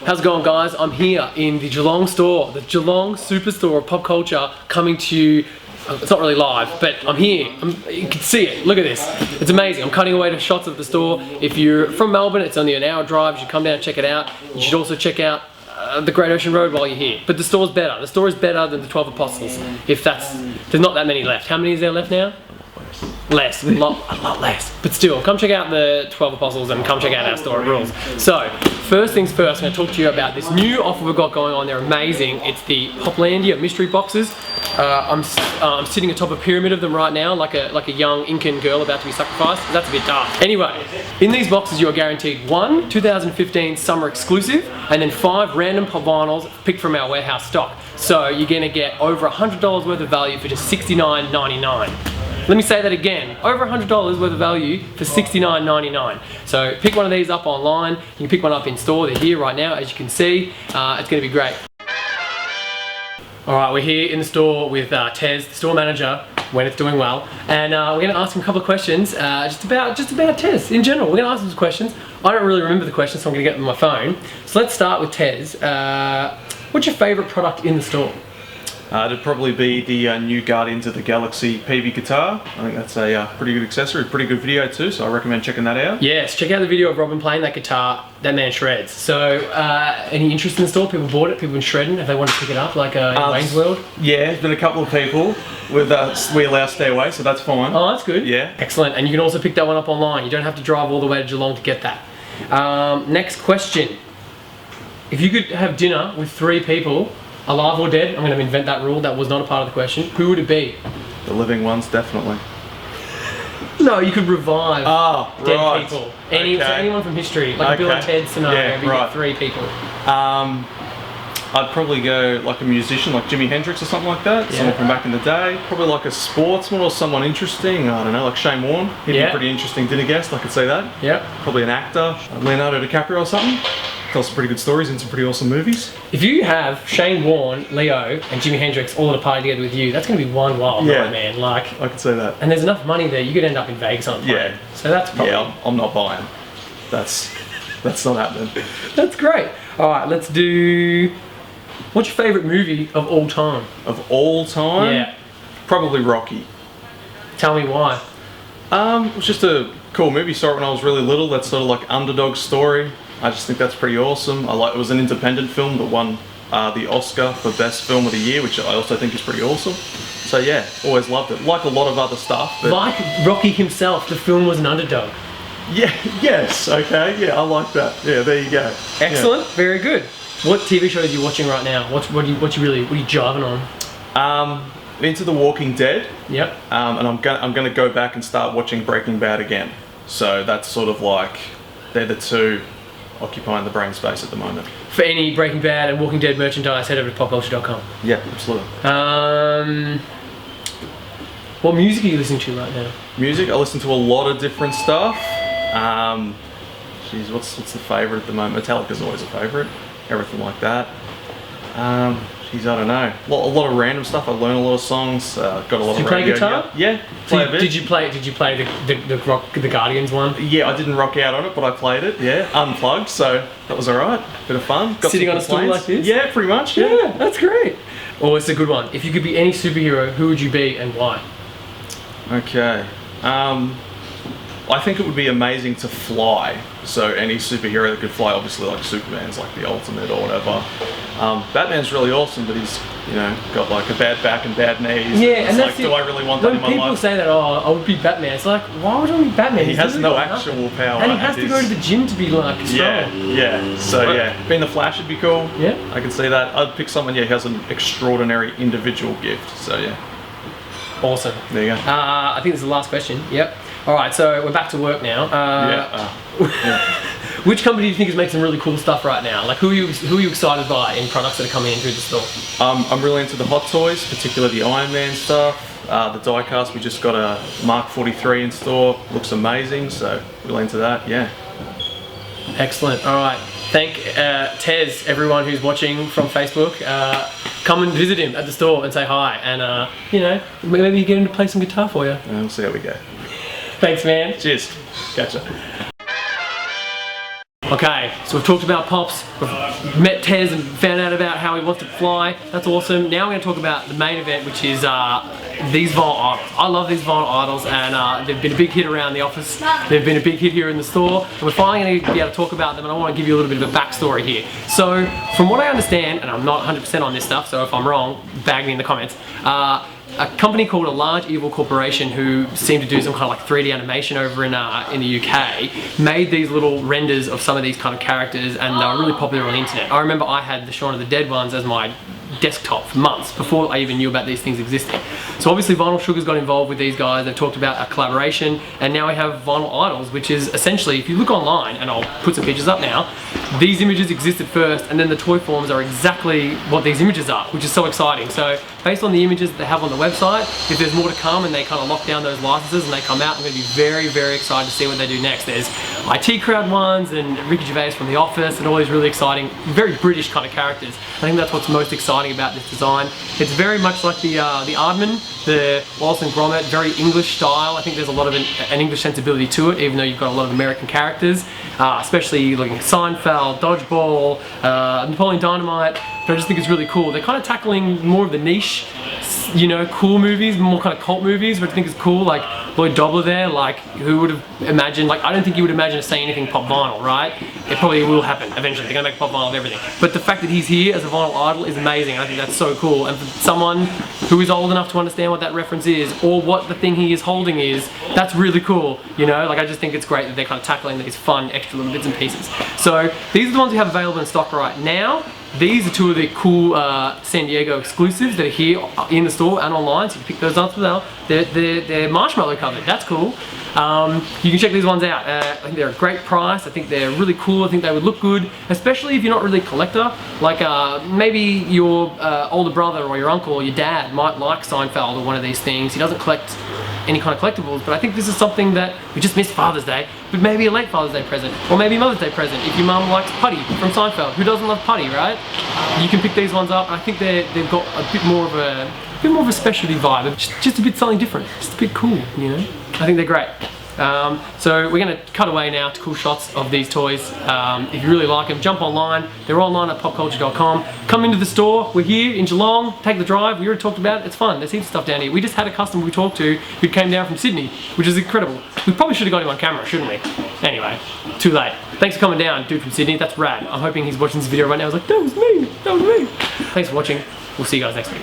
How's it going, guys? I'm here in the Geelong store, the Geelong SupaStore of Popcultcha, coming to you. It's not really live, but I'm here. You can see it. Look at this. It's amazing. I'm cutting away to shots of the store. If you're from Melbourne, it's only an hour drive. You should come down and check it out. You should also check out the Great Ocean Road while you're here. But the store's better. The store is better than the 12 Apostles. If there's not that many left. How many is there left now? Less, a lot less. But still, come check out the 12 Apostles and come check out our store, it rules. So, first things first, I'm going to talk to you about this new offer we've got going on. They're amazing. It's the Poplandia mystery boxes. I'm sitting atop a pyramid of them right now, like a young Incan girl about to be sacrificed. That's a bit dark. Anyway, in these boxes you are guaranteed 1 2015 summer exclusive, and then 5 random pop vinyls picked from our warehouse stock. So you're going to get over $100 worth of value for just $69.99. Let me say that again, over $100 worth of value for $69.99. So pick one of these up online, you can pick one up in store, they're here right now as you can see. It's going to be great. Alright, we're here in the store with Tez, the store manager, when it's doing well, and we're going to ask him a couple of questions just about Tez in general. We're going to ask him some questions. I don't really remember the questions, so I'm going to get them on my phone. So let's start with Tez. What's your favourite product in the store? It'd probably be the new Guardians of the Galaxy Peavey guitar. I think that's a pretty good accessory, pretty good video too, so I recommend checking that out. Yes, check out the video of Robin playing that guitar. That man shreds. So, any interest in the store? People bought it, people been shredding if they want to pick it up, like in Wayne's World? Yeah, there's been a couple of people with We Allow Stairway, so that's fine. Oh, that's good. Yeah. Excellent, and you can also pick that one up online. You don't have to drive all the way to Geelong to get that. Next question. If you could have dinner with 3 people, alive or dead, I'm going to invent that rule, that was not a part of the question. Who would it be? The living ones, definitely. No, you could revive dead right. people. So anyone from history, like a Bill and Ted scenario, you get 3 people. I'd probably go like a musician, like Jimi Hendrix or something like that, someone from back in the day. Probably like a sportsman or someone interesting, I don't know, like Shane Warne. He'd be a pretty interesting dinner guest, I could say that. Yeah. Probably an actor, Leonardo DiCaprio or something. Tell some pretty good stories in some pretty awesome movies. If you have Shane Warne, Leo, and Jimi Hendrix all at a party together with you, that's going to be one wild night, man. Like, I could say that. And there's enough money there, you could end up in Vegas on a plane. Yeah. So that's probably... Yeah, I'm not buying. That's not happening. That's great. Alright, let's do... What's your favourite movie of all time? Of all time? Yeah. Probably Rocky. Tell me why. It was just a cool movie. Saw it when I was really little. That sort of like underdog story. I just think that's pretty awesome. It was an independent film that won the Oscar for Best Film of the Year, which I also think is pretty awesome. So yeah, always loved it. Like a lot of other stuff. But like Rocky himself, the film was an underdog. Yeah, yes, okay, yeah, I like that. Yeah, there you go. Excellent, very good. What TV shows are you watching right now? What are you jiving on? Into The Walking Dead. Yep. And I'm gonna go back and start watching Breaking Bad again. So that's sort of like, they're the 2 occupying the brain space at the moment. For any Breaking Bad and Walking Dead merchandise, head over to popcultcha.com. Yeah, absolutely. What music are you listening to right now? Music, I listen to a lot of different stuff. Geez, what's the favourite at the moment? Metallica's always a favourite. Everything like that. Geez, I don't know. A lot of random stuff. I learn a lot of songs. Got a lot of radio. Did you play guitar? Yeah, play a bit. Did you play the Guardians one? Yeah, I didn't rock out on it, but I played it. Yeah, unplugged, so that was alright. Bit of fun. Got sitting on a stool like this? Yeah, pretty much. Yeah, that's great. Oh, it's a good one. If you could be any superhero, who would you be and why? Okay. I think it would be amazing to fly. So any superhero that could fly, obviously like Superman's like the ultimate or whatever. Batman's really awesome, but he's, got like a bad back and bad knees. Yeah, and that's like, do I really want that in my life? When people say that, oh, I would be Batman, it's like, why would I be Batman? He has no actual power. And he has to go to the gym to be like strong. Yeah. So yeah, being the Flash would be cool. Yeah. I can see that. I'd pick someone, who has an extraordinary individual gift. So yeah. Awesome. There you go. I think this is the last question. Yep. Alright, so we're back to work now. Which company do you think is making some really cool stuff right now? Like, who are you excited by in products that are coming in through the store? I'm really into the hot toys, particularly the Iron Man stuff. The die-cast, we just got a Mark 43 in store. Looks amazing, so really into that, yeah. Excellent. Alright. Thank Tez, everyone who's watching from Facebook. Come and visit him at the store and say hi, and maybe you get him to play some guitar for you. We'll see how we go. Thanks, man. Cheers. Gotcha. Okay, so we've talked about Pops, we've met Tez and found out about how he wants to fly. That's awesome. Now we're going to talk about the main event, which is these vinyl idols. I love these vinyl idols, and they've been a big hit around the office. They've been a big hit here in the store, and we're finally going to be able to talk about them, and I want to give you a little bit of a backstory here. So, from what I understand, and I'm not 100% on this stuff, so if I'm wrong, bag me in the comments. A company called A Large Evil Corporation, who seem to do some kind of like 3D animation over in the UK, made these little renders of some of these kind of characters, and they were really popular on the internet. I remember I had the Shaun of the Dead ones as my desktop for months before I even knew about these things existing. So obviously Vinyl Sugar's got involved with these guys. They've talked about a collaboration, and now we have Vinyl Idols, which is essentially, if you look online, and I'll put some pictures up now, these images existed first, and then the toy forms are exactly what these images are, which is so exciting. So based on the images that they have on the website, if there's more to come and they kind of lock down those licenses and they come out, I'm going to be very, very excited to see what they do next. There's IT Crowd ones and Ricky Gervais from The Office and all these really exciting, very British kind of characters. I think that's what's most exciting about this design. It's very much like the Aardman, the Wallace and Gromit, very English style. I think there's a lot of an English sensibility to it, even though you've got a lot of American characters, especially looking at Seinfeld, Dodgeball, Napoleon Dynamite. But I just think it's really cool. They're kind of tackling more of the niche, you know, cool movies, more kind of cult movies, which I think is cool. Like Lloyd Dobler there, like who would have imagined, like I don't think you would imagine us saying anything pop vinyl, right? It probably will happen eventually. They're gonna make pop vinyl of everything. But the fact that he's here as a vinyl idol is amazing. I think that's so cool. And for someone who is old enough to understand what that reference is, or what the thing he is holding is, that's really cool. You know, like I just think it's great that they're kind of tackling these fun extra little bits and pieces. So these are the ones we have available in stock right now. These are two of the cool San Diego exclusives that are here in the store and online, so you can pick those up as well. They're marshmallow covered, that's cool. You can check these ones out. I think they're a great price. I think they're really cool. I think they would look good, especially if you're not really a collector. Like maybe your older brother or your uncle or your dad might like Seinfeld or one of these things. He doesn't collect any kind of collectibles, but I think this is something that we just missed Father's Day, but maybe a late Father's Day present, or maybe Mother's Day present if your mum likes Putty from Seinfeld. Who doesn't love Putty, right? You can pick these ones up. I think they've got a bit more of a specialty vibe, just a bit something different, just a bit cool, you know. I think they're great. So we're going to cut away now to cool shots of these toys. If you really like them, jump online. They're online at popcultcha.com. Come into the store. We're here in Geelong. Take the drive. We already talked about it. It's fun. There's heaps of stuff down here. We just had a customer we talked to who came down from Sydney, which is incredible. We probably should have got him on camera, shouldn't we? Anyway, too late. Thanks for coming down, dude from Sydney. That's rad. I'm hoping he's watching this video right now. I was like, that was me. That was me. Thanks for watching. We'll see you guys next week.